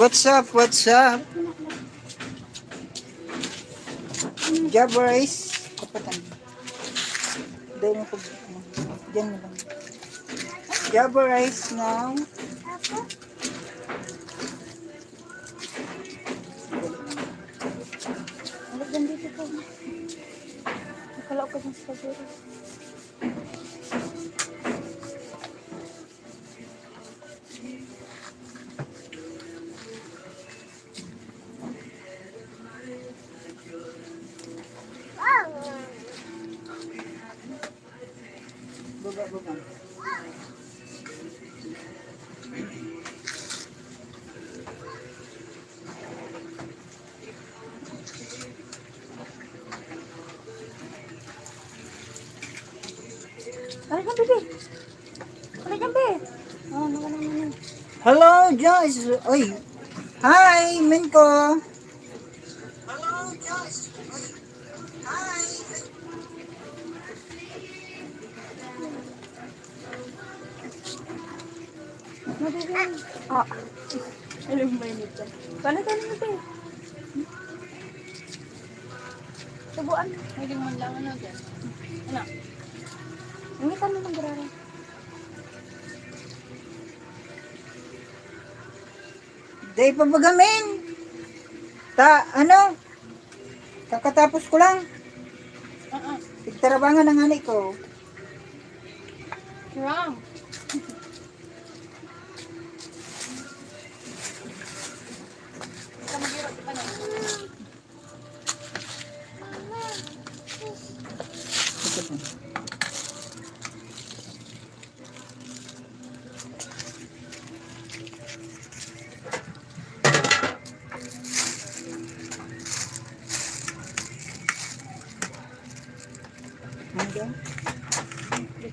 What's up? What's up? Jabberis. Kapatan. Dahil mo pag... Diyan mo lang. Jabberis now. Alat dan dito ko. Nakalaw ka ng strawberry. Baba, baba. Alat dan bebe. Alat dan bebe. Oh, naman. Hello, Joyce. Oy. Hi, Minko. Mabebe. Ah. Alam mo yun ito. Alat dan bebe. Subuan. Hindi mo lang ano dyan. Ano? Ingitan mo ng garara. Day pa bagamin. Ano? Kakatapos ko lang. Tigtarabangan ng hanay ko. Wrong.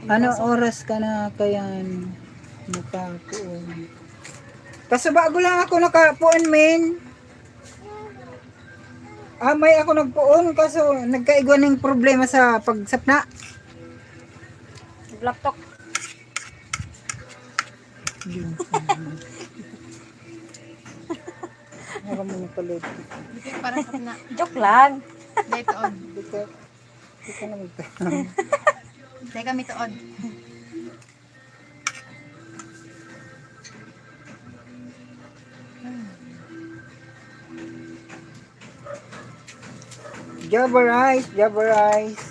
Ano oras ka na kaya nakapuon? Kaso bago lang ako nakapuon, men. May ako nagpuon kaso nagkaigwan ng problema sa pagsapna. Laptop. Harap mo na pala. Para sa na. Joke lang. Dito on. Di ka na Dahil kami tuod. Jabberis, Jabberis.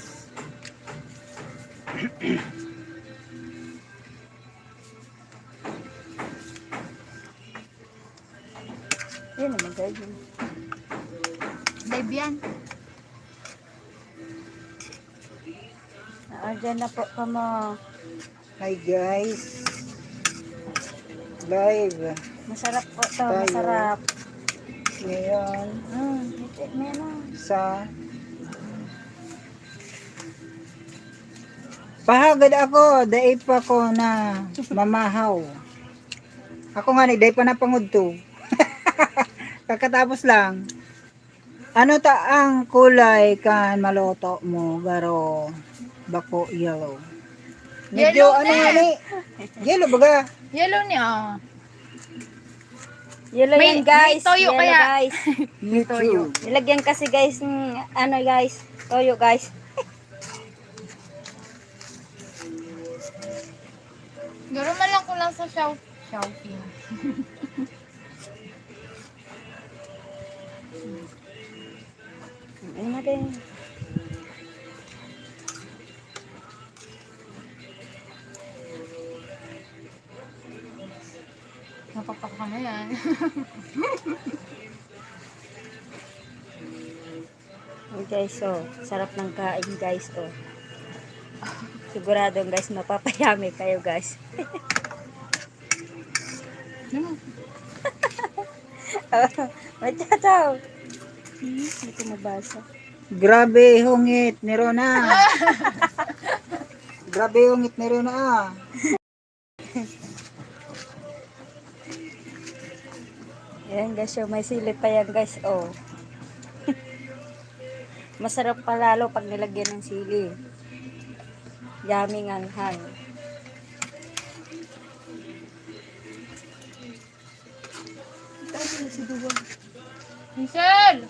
Yan naman guys. Live yan. Diyan na po kamo. Hi guys. Live. Masarap po to, Tayo. masarap. Ngayon Meron. sa pahagad ako, dai pa ko na mamahaw. Ako nga ni dai pa na pangud to. Kakatapos lang. Ano ta ang kulay kan maloto mo, garo bako yellow. Medyo Yellow ano na. nga ni? Yellow baga. Yellow niya. Yellow May- yan guys. may toyo Yellow, kaya. guys. Toyo. Nilagyan kasi guys ng ano guys. Toyo guys. Garo man lang ko lang sa Shopee. Ano natin? Napapak ka na yan. Oh, guys, oh. Sarap ng kain guys, oh. Siguradong guys, mapapayami kayo guys. Machataw. Hindi ko mabasa. Grabe hungit ni Rona. Grabe hungit ni Rona ah. Ayan guys, oh, may silip pa yan guys, oh. Masarap pa lalo pag nilagyan ng sili. Yummy anghang. Si Duwag. Michelle!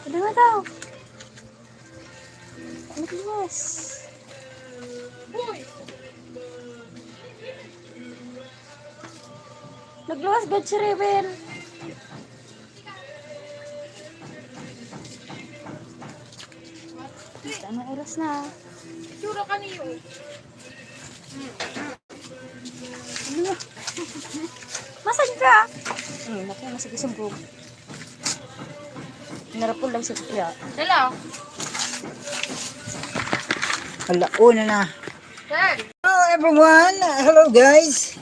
Ano nga daw? Nagluwas. Uy! Nagluwas ba si Rebel? Anong oras na? Tsura ka niyo. Ano? Masan ka? Naku, nasa gisambog. Narapol lang si Kuya. Dala. Alauna na. Sir! Hello everyone! Hello guys!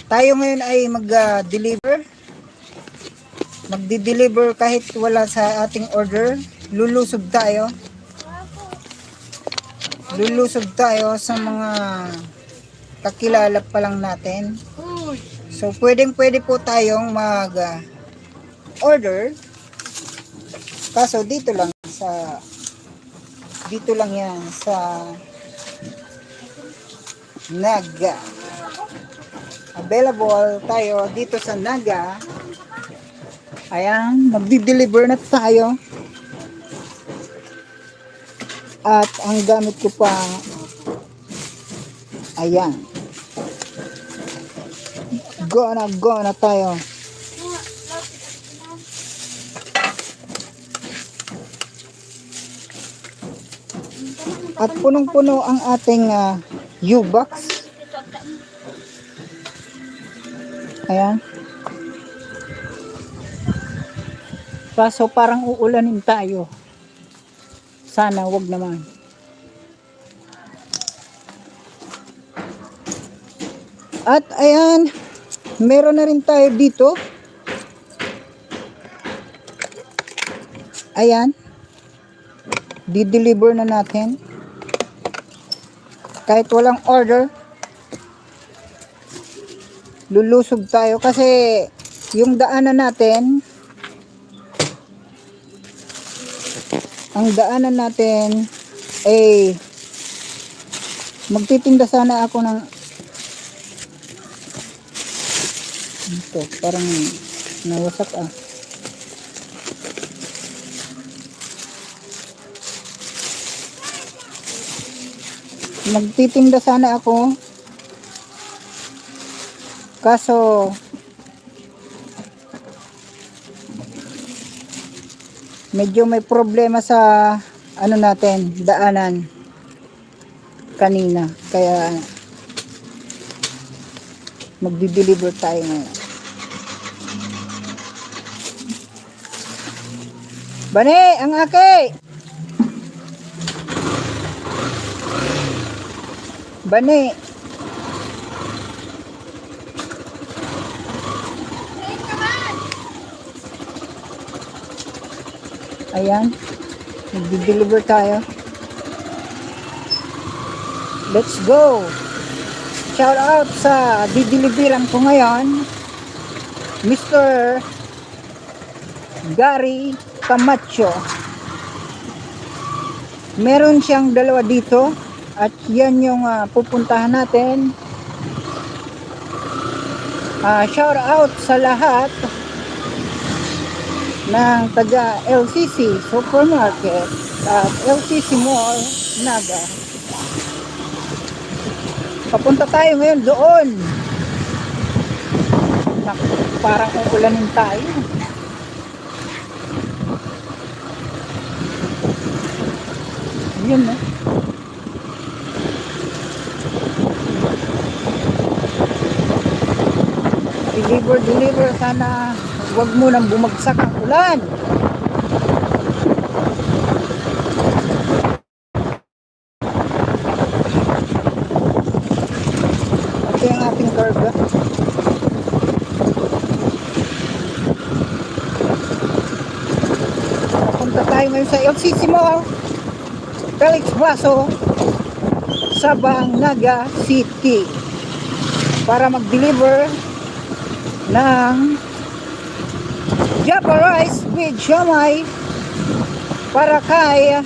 Tayo ngayon ay mag-deliver. Magdi-deliver kahit wala sa ating order. Lulusob tayo. Lulusob tayo sa mga kakilala pa lang natin. Uy! So pwede po tayong mag-order. Kaso dito lang yan sa Naga. Available tayo dito sa Naga. Ayan, magdi-deliver na tayo. At ang gamit ko pa, ayan. Go na tayo. At punong-puno ang ating U-box. Ayan. Kaso parang uulanin tayo. Sana wag naman. At ayan, meron na rin tayo dito. Ayan. Di-deliver na natin. Kahit walang order. Lulusog tayo kasi yung daanan natin, ang daanan natin ay magtitinda sana ako ng ito, parang nawasak magtitinda sana ako kaso medyo may problema sa ano natin, daanan kanina, kaya magdi-deliver tayo ngayon. Bani, ang aki! Bani! Ayan, magdi-deliver tayo. Let's go! Shout out sa dideliveran ko ngayon, Mr. Gary Camacho. Meron siyang dalawa dito at yan yung pupuntahan natin. Shout out sa lahat ng taga LCC Supermarket at LCC Mall Naga. Papunta tayo ngayon doon. Parang uulanin tayo. Yun na. Deliver. Sana wag mo nang bumagsak ang ulan. Ito yung ating karga. Punta tayo ngayon sa LCC Mall, Felix Baso, Sabang Naga City para mag-deliver ng Java rice with siomai para kay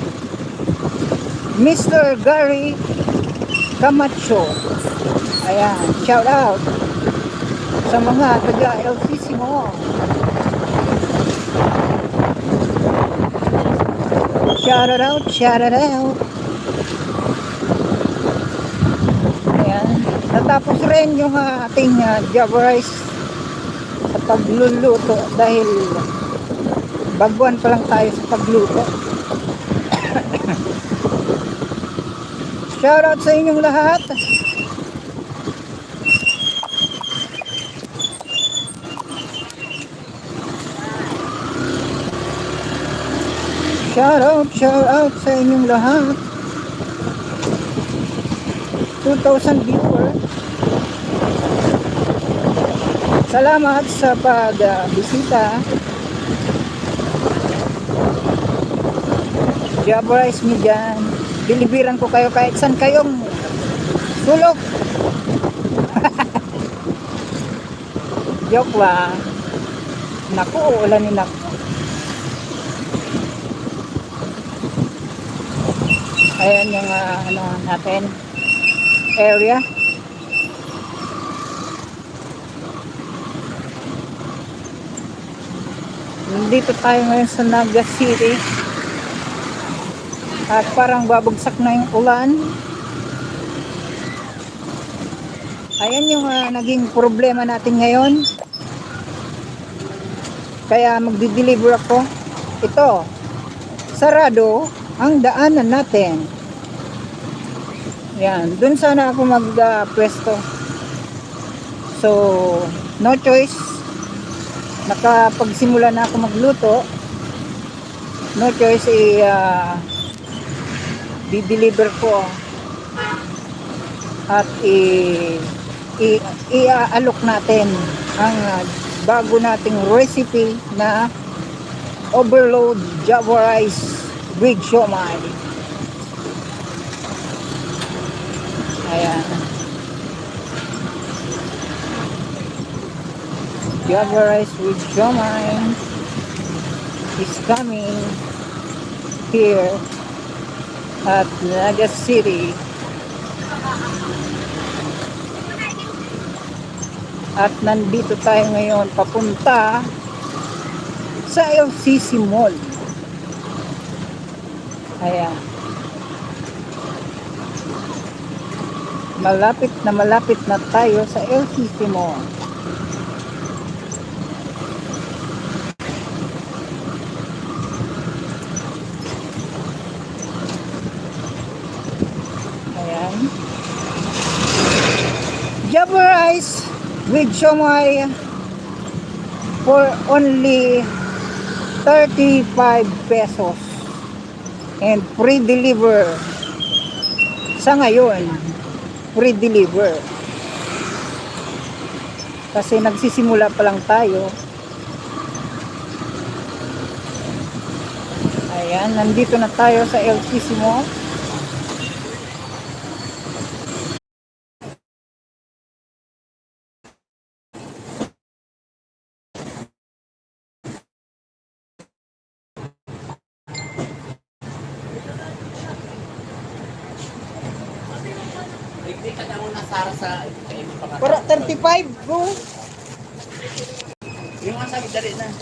Mr. Gary Camacho. Ayan, shout out sa mga taga LCC mo. Shout it out, shout it out. Ayan. Natapos rin yung ating Java rice sa pagluluto dahil baguan pa lang tayo sa pagluto. Shout out sa inyong lahat. Shout out sa inyong lahat. 2,000 viewer. Salamat sa pagbisita. Java rice me dyan. Bilibiran ko kayo kahit saan kayong sulok. Joke lang. Naku, ulanin ako. Ayan yung ano natin area. Nandito tayo ngayon sa Naga City. At parang babagsak na yung ulan. Ayan yung naging problema natin ngayon. Kaya magdi-deliver ako. Ito, sarado ang daanan natin. Yan, dun sana ako mag-pwesto. So, no choice. Nakapagsimula na ako magluto. No choice, di-deliver ko. At i-alok natin ang bago nating recipe na overload Java rice with siomai. Ayan. Java rice with siomai is coming here at Naga City. At nandito tayo ngayon papunta sa LCC Mall. Ayan. Malapit na tayo sa LCC Mall. Ayan. Java rice with siomai for only 35 pesos. And free deliver sa ngayon, free deliver kasi nagsisimula pa lang tayo. Ayan, nandito na tayo sa LCC Mall. Para 35 bro. Yung nga sabi, dali na.